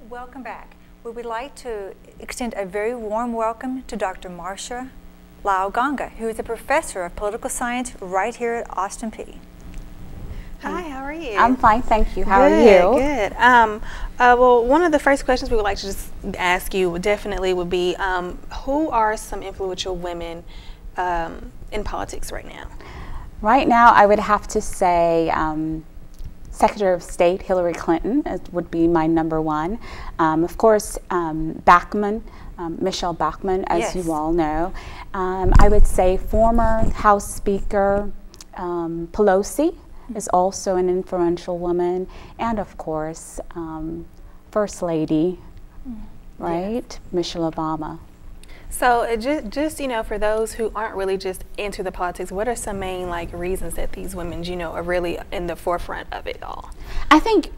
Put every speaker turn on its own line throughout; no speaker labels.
Welcome back. We would like to extend a very warm welcome to Dr. Marcia Lau-Ganga, who is a professor of political science right here at Austin Peay.
Hi, how are you?
I'm fine, thank you. How are you?
Good. Well, one of the first questions we would like to just ask you definitely would be, who are some influential women in politics right now?
Right now, I would have to say Secretary of State Hillary Clinton would be my number one. Of course, Michelle Bachmann, as
Yes.
you all know. I would say former House Speaker Pelosi is also an influential woman, and of course, First Lady, right, yes. Michelle Obama.
So just for those who aren't really just into the politics, what are some main reasons that these women are really in the forefront of it all?
I think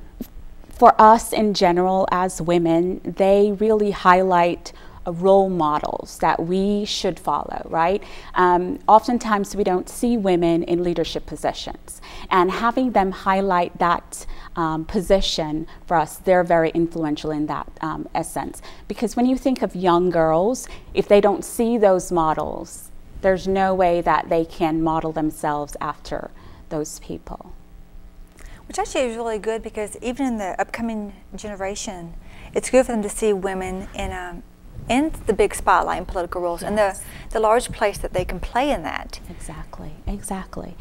for us in general as women, they really highlight role models that we should follow, right? Oftentimes we don't see women in leadership positions, and having them highlight that position for us, they're very influential in that essence. Because when you think of young girls, if they don't see those models, there's no way that they can model themselves after those people.
Which actually is really good, because even in the upcoming generation, it's good for them to see women in the big spotlight in political roles, yes. and the large place that they can play in that.
Exactly.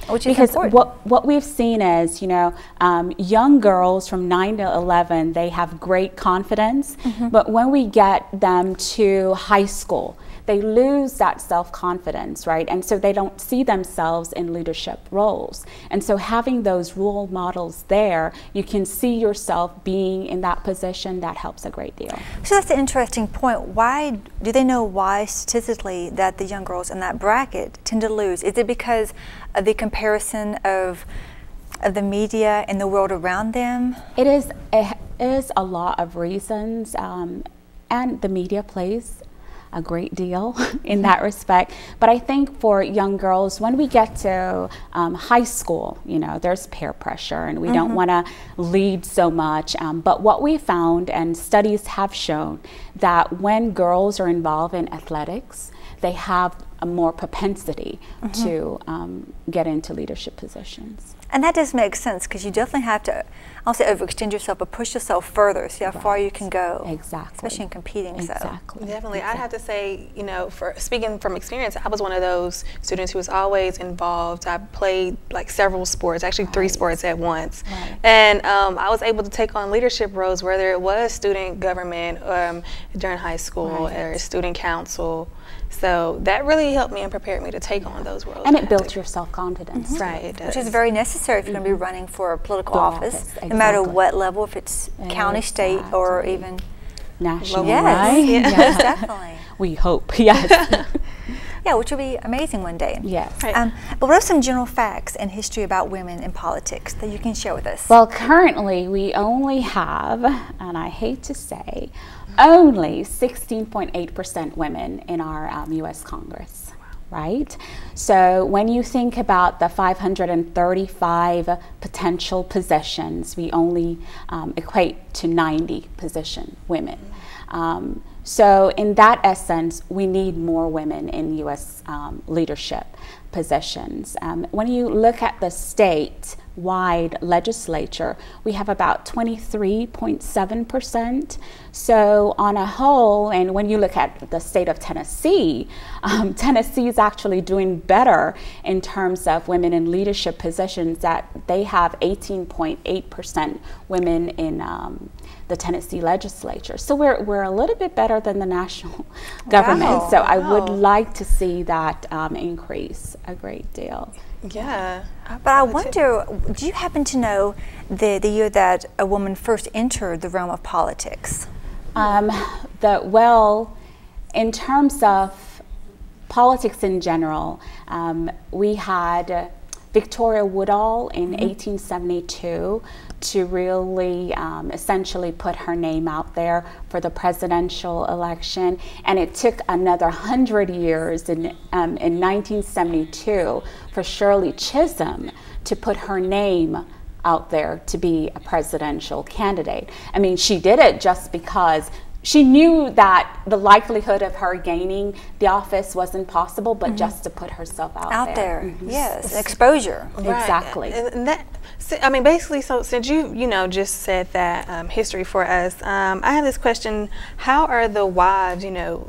Which is
because
important.
what we've seen is, young girls from 9 to 11, they have great confidence, but when we get them to high school, they lose that self-confidence, right? And so they don't see themselves in leadership roles. And so having those role models there, you can see yourself being in that position. That helps a great deal.
So that's an interesting point. Why do they know why statistically that the young girls in that bracket tend to lose? Is it because of the comparison of the media and the world around them?
It is a lot of reasons, and the media plays a great deal in that respect. But I think for young girls, when we get to high school, there's peer pressure, and we don't want to lead so much. But what we found, and studies have shown, that when girls are involved in athletics, they have a more propensity to get into leadership positions.
And that does make sense, because you definitely have to, I'll say overextend yourself, but push yourself further, see how far you can go.
Exactly.
Especially in competing.
Exactly.
So.
Definitely. I'd have to say, for speaking from experience, I was one of those students who was always involved. I played several sports, actually 3 sports at once.
Right.
And I was able to take on leadership roles, whether it was student government during high school or student council. So that really helped me and prepared me to take on those roles.
And it built your self-confidence.
Right, it does.
Which is very necessary if you're going to be running for a political office, no matter what level, if it's county, state, or even
national.
Yes,
right?
yes, definitely.
We hope, yes.
Yeah, which will be amazing one day.
Yes.
But what are some general facts and history about women in politics that you can share with us?
Well, currently we only have, and I hate to say, only 16.8% women in our U.S. Congress, right? So when you think about the 535 potential positions, we only equate to 90 women. So in that essence, we need more women in U.S. Leadership positions. When you look at the state-wide legislature, we have about 23.7%. So on a whole, and when you look at the state of Tennessee, Tennessee is actually doing better in terms of women in leadership positions, that they have 18.8% women in the Tennessee legislature. So we're a little bit better than the national government.
Wow.
So I would like to see that increase a great deal.
Yeah.
But I wonder, do you happen to know the year that a woman first entered the realm of politics?
Well, in terms of politics in general, we had Victoria Woodall in 1872 to really essentially put her name out there for the presidential election. And it took another 100 years in 1972 for Shirley Chisholm to put her name out there to be a presidential candidate. I mean, she did it just because she knew that the likelihood of her gaining the office wasn't possible, but just to put herself out there.
Yes, exposure.
Right.
Exactly.
And that, I mean, basically, so since you just said that history for us, I have this question: how are the wives?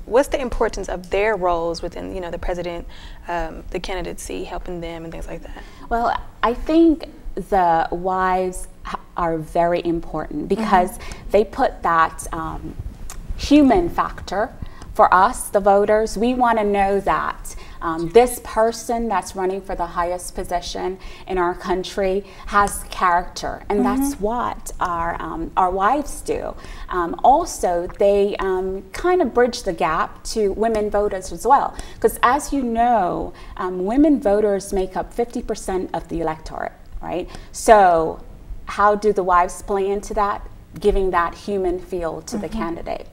What's the importance of their roles within the president, the candidacy, helping them and things like that?
Well, I think the wives are very important because they put that human factor for us, the voters. We want to know that this person that's running for the highest position in our country has character, and that's what our wives do. Also, they kind of bridge the gap to women voters as well, because as you know, women voters make up 50% of the electorate, right? So how do the wives play into that? Giving that human feel to the candidate.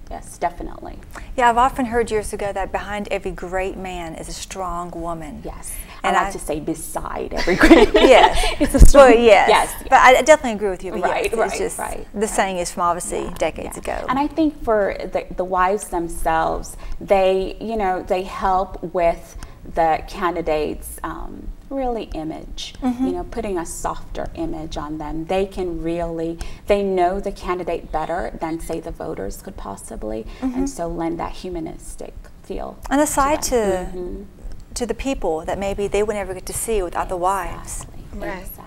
Yes, definitely.
Yeah, I've often heard years ago that behind every great man is a strong woman.
Yes.
And
I like to say beside every great man.
Yes.
It's a strong,
yes. But I definitely agree with you. But
Right,
yes,
right,
it's just
right,
the saying is from obviously decades ago.
And I think for the wives themselves, they help with the candidates' really image, putting a softer image on them. They know the candidate better than, say, the voters could possibly, and so lend that humanistic feel.
And aside to the people that maybe they would never get to see without the wives.
Right.
Exactly.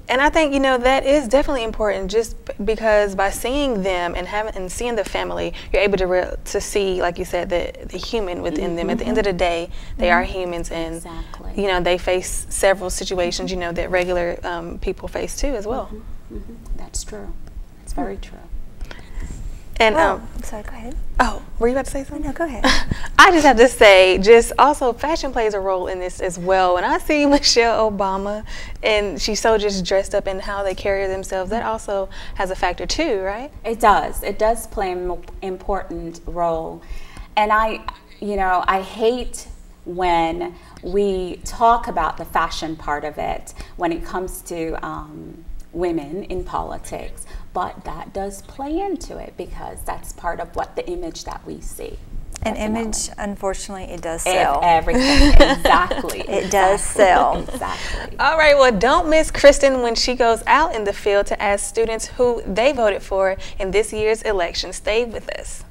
And I think that is definitely important, just because by seeing them and seeing the family, you're able to see, like you said, the human within them. At the end of the day, they are humans, and they face several situations that regular people face too as well.
That's true. That's very true.
And
sorry, go ahead.
Oh, were you about to say something?
No, go ahead.
I just have to say, just also fashion plays a role in this as well. When I see Michelle Obama and she's so just dressed up in how they carry themselves, that also has a factor too, right?
It does. It does play an important role. And I hate when we talk about the fashion part of it when it comes to women in politics, but that does play into it because that's part of what the image that we see.
An image, unfortunately, it does sell.
Everything, exactly.
It does sell.
Exactly.
All right, well, don't miss Kristen when she goes out in the field to ask students who they voted for in this year's election. Stay with us.